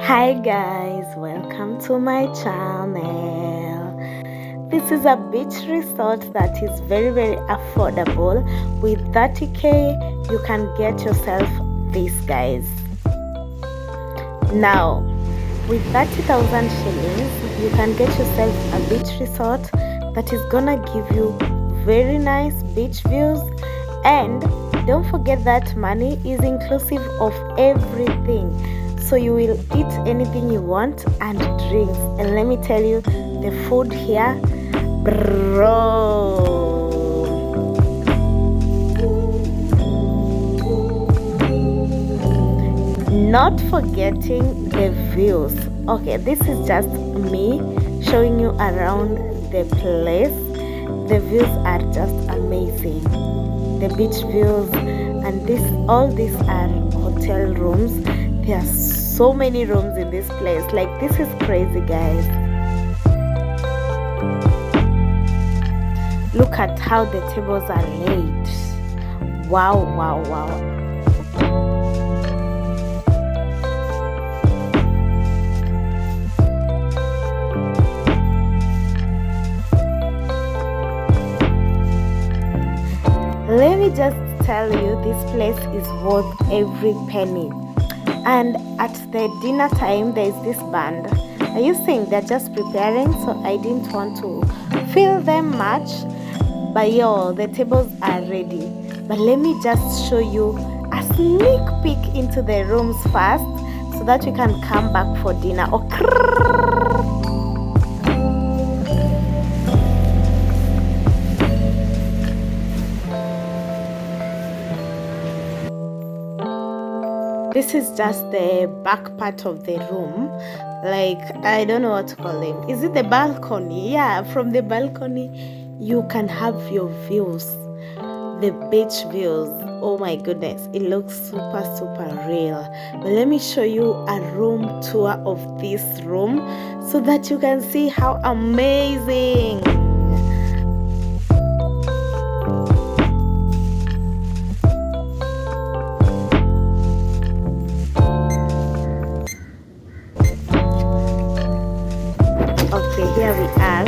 Hi guys, welcome to my channel. This is a beach resort that is very affordable. With 30k you can get yourself this, guys. Now with 30,000 shillings you can get yourself a beach resort that is gonna give you very nice beach views, and don't forget that money is inclusive of everything. So you will eat anything you want and drinks, and let me tell you, the food here, bro, not forgetting the views. Okay, this is just me showing you around the place. The views are just amazing, the beach views, and all these are hotel rooms. There are so many rooms in this place. Like, this is crazy, guys. Look at how the tables are laid. Wow. Let me just tell you, this place is worth every penny. And at the dinner time, there is this band. Are you seeing? They're just preparing, so I didn't want to fill them much. But the tables are ready. But let me just show you a sneak peek into the rooms first, so that we can come back for dinner. This is just the back part of the room. Like, I don't know what to call it. Is it the balcony? Yeah, from the balcony you can have your views, the beach views. Oh my goodness, it looks super real. But let me show you a room tour of this room so that you can see how amazing. Okay, here we are.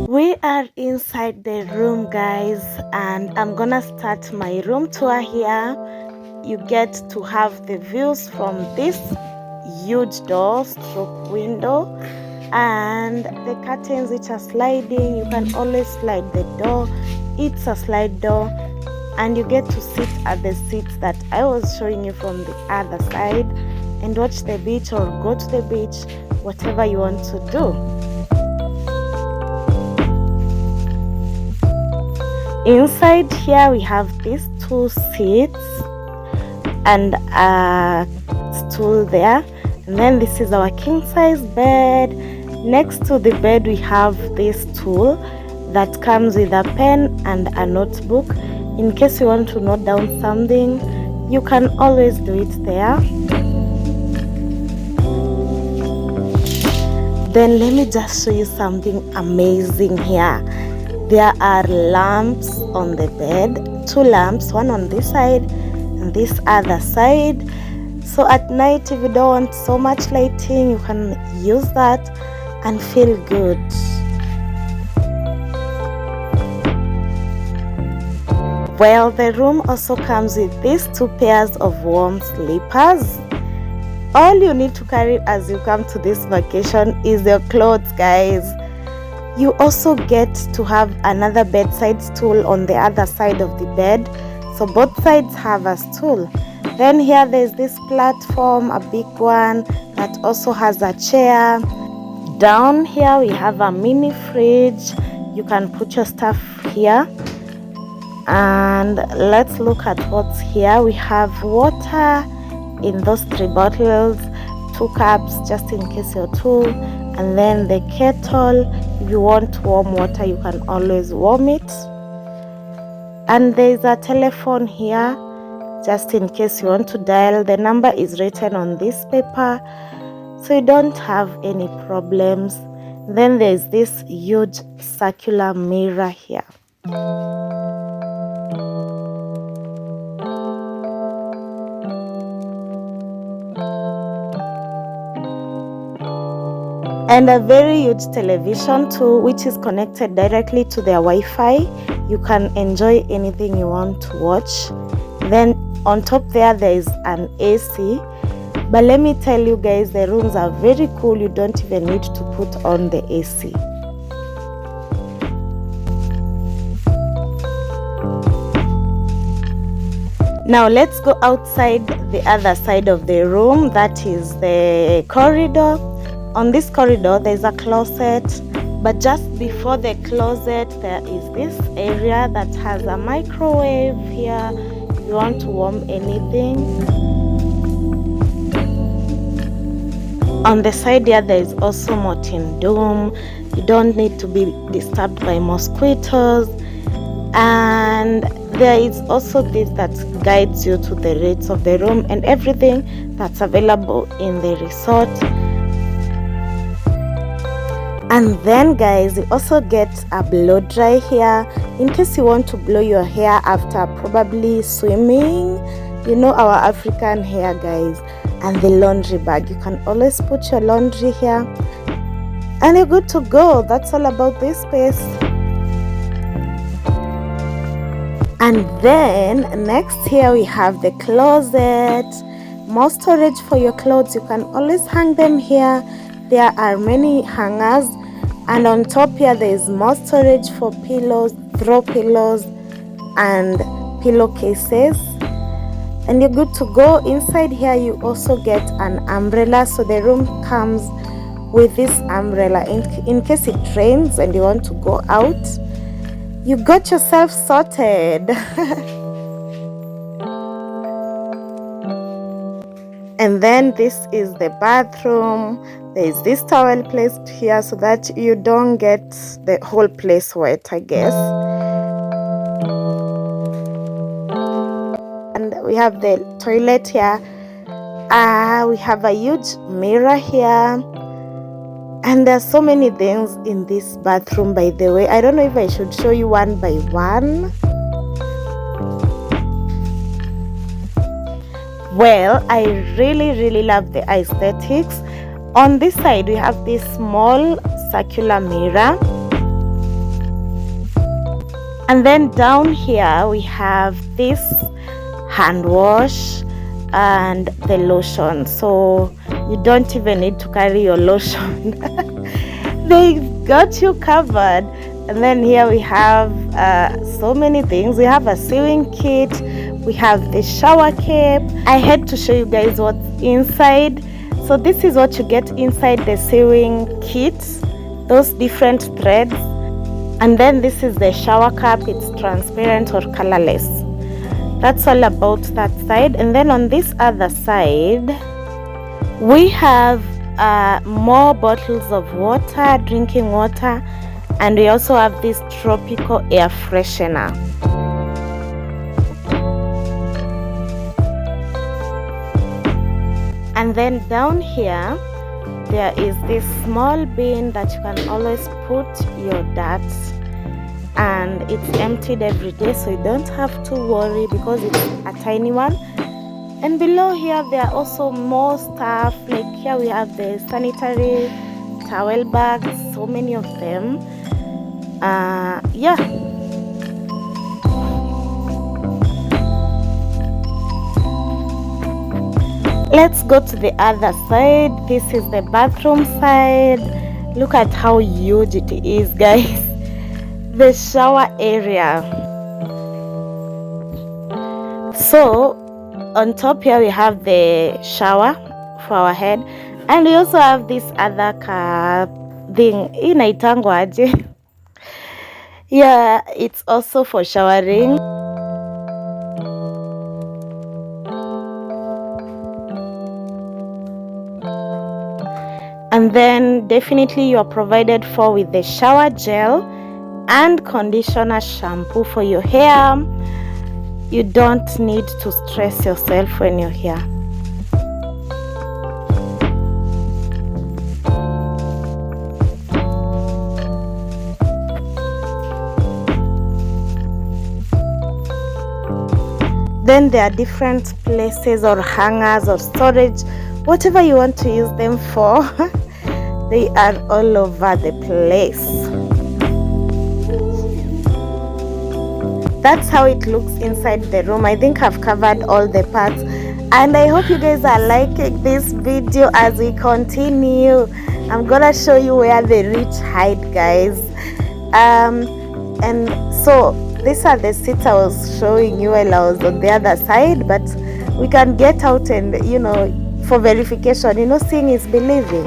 We are inside the room, guys, and I'm gonna start my room tour here. You get to have the views from this huge door stroke window, and the curtains which are sliding. You can always slide the door. It's a slide door, and you get to sit at the seats that I was showing you from the other side and watch the beach or go to the beach, whatever you want to do. Inside here we have these two seats and a stool there, and then this is our king size bed. Next to the bed we have this tool that comes with a pen and a notebook. In case you want to note down something, you can always do it there. Then let me just show you something amazing here. There are lamps on the bed, two lamps, one on this side and this other side. So at night, if you don't want so much lighting, you can use that and feel good. Well, the room also comes with these two pairs of warm slippers. All you need to carry as you come to this vacation is your clothes, guys. You also get to have another bedside stool on the other side of the bed, so both sides have a stool. Then here there's this platform, a big one that also has a chair. Down here we have a mini fridge. You can put your stuff here. And let's look at what's here. We have water in those 3 bottles, 2 cups just in case you're too, and then the kettle. If you want warm water, you can always warm it. And there's a telephone here just in case you want to dial. The number is written on this paper, so you don't have any problems. Then there's this huge circular mirror here. And a very huge television too, which is connected directly to their Wi-Fi. You can enjoy anything you want to watch. Then on top there is an AC. But let me tell you guys, the rooms are very cool. You don't even need to put on the AC. Now let's go outside the other side of the room. That is the corridor. On this corridor there's a closet, but just before the closet there is this area that has a microwave here if you want to warm anything. On the side here there is also Mountain Dome. You don't need to be disturbed by mosquitoes. And there is also this that guides you to the rates of the room and everything that's available in the resort. And then guys, you also get a blow dry here in case you want to blow your hair after probably swimming. You know our African hair, guys. And the laundry bag, you can always put your laundry here and you're good to go. That's all about this space. And then next here we have the closet. More storage for your clothes. You can always hang them here. There are many hangers, and on top here there is more storage for pillows, throw pillows and pillowcases. And you're good to go. Inside here you also get an umbrella, so the room comes with this umbrella in case it rains and you want to go out. You got yourself sorted. And then this is the bathroom. There is this towel placed here so that you don't get the whole place wet, I guess. And we have the toilet here. We have a huge mirror here. And there's so many things in this bathroom, by the way. I don't know if I should show you one by one. Well, I really love the aesthetics. On this side we have this small circular mirror, and then down here we have this hand wash and the lotion, so you don't even need to carry your lotion. They got you covered. And then here we have so many things. We have a sewing kit, we have the shower cap. I had to show you guys what's inside. So this is what you get inside the sewing kit, those different threads. And then this is the shower cap. It's transparent or colorless. That's all about that side. And then on this other side we have more bottles of water, drinking water, and we also have this tropical air freshener. And then down here there is this small bin that you can always put your dirt, and it's emptied every day, so you don't have to worry because it's a tiny one. And below here there are also more stuff. Like here we have the sanitary towel bags, so many of them. Yeah. Let's go to the other side. This is the bathroom side. Look at how huge it is, guys. The shower area. So on top here we have the shower for our head, and we also have this other thing inaitangwaje. Yeah, it's also for showering. And then definitely you are provided for with the shower gel and conditioner shampoo for your hair. You don't need to stress yourself when you're here. Then there are different places or hangers or storage, whatever you want to use them for. They are all over the place. That's how it looks inside the room. I think I've covered all the parts, and I hope you guys are liking this video. As we continue, I'm gonna show you where the rich hide, guys. And so these are the seats I was showing you while I was on the other side, but we can get out and, you know, for verification, you know, seeing is believing.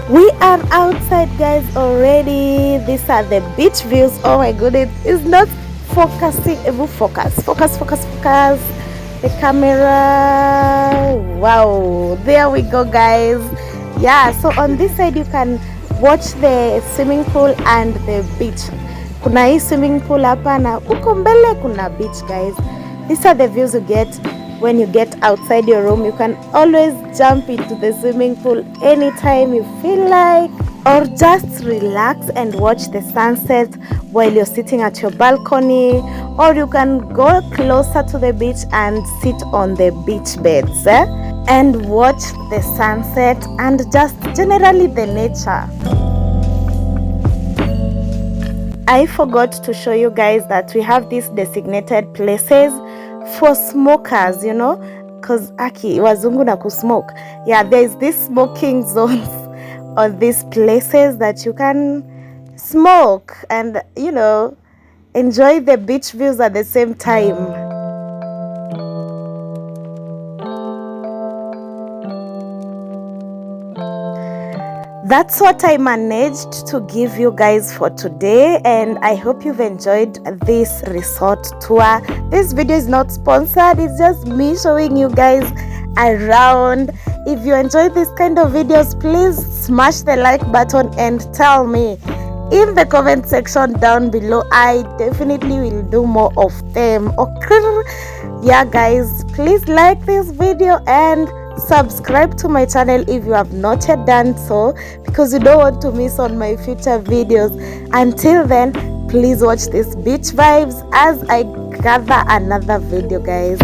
We are outside, guys, already. These are the beach views. Oh my goodness, it's not focusing. Focus. The camera. Wow, there we go, guys. Yeah, so on this side you can watch the swimming pool and the beach. Kuna hii swimming pool hapa na uko mbele kuna beach, guys. These are the views you get when you get outside your room. You can always jump into the swimming pool anytime you feel like, or just relax and watch the sunset while you're sitting at your balcony, or you can go closer to the beach and sit on the beach beds and watch the sunset and just generally the nature. I forgot to show you guys that we have these designated places for smokers, you know, because aki wazungu na kusmoke. Yeah, there's this smoking zones on these places that you can smoke and, you know, enjoy the beach views at the same time. That's what I managed to give you guys for today, and I hope you've enjoyed this resort tour. This video is not sponsored, it's just me showing you guys around. If you enjoy this kind of videos, please smash the like button and tell me in the comment section down below. I definitely will do more of them. Okay, yeah guys, please like this video and subscribe to my channel if you have not yet done so, because you don't want to miss on my future videos. Until then, please watch these beach vibes as I gather another video, guys.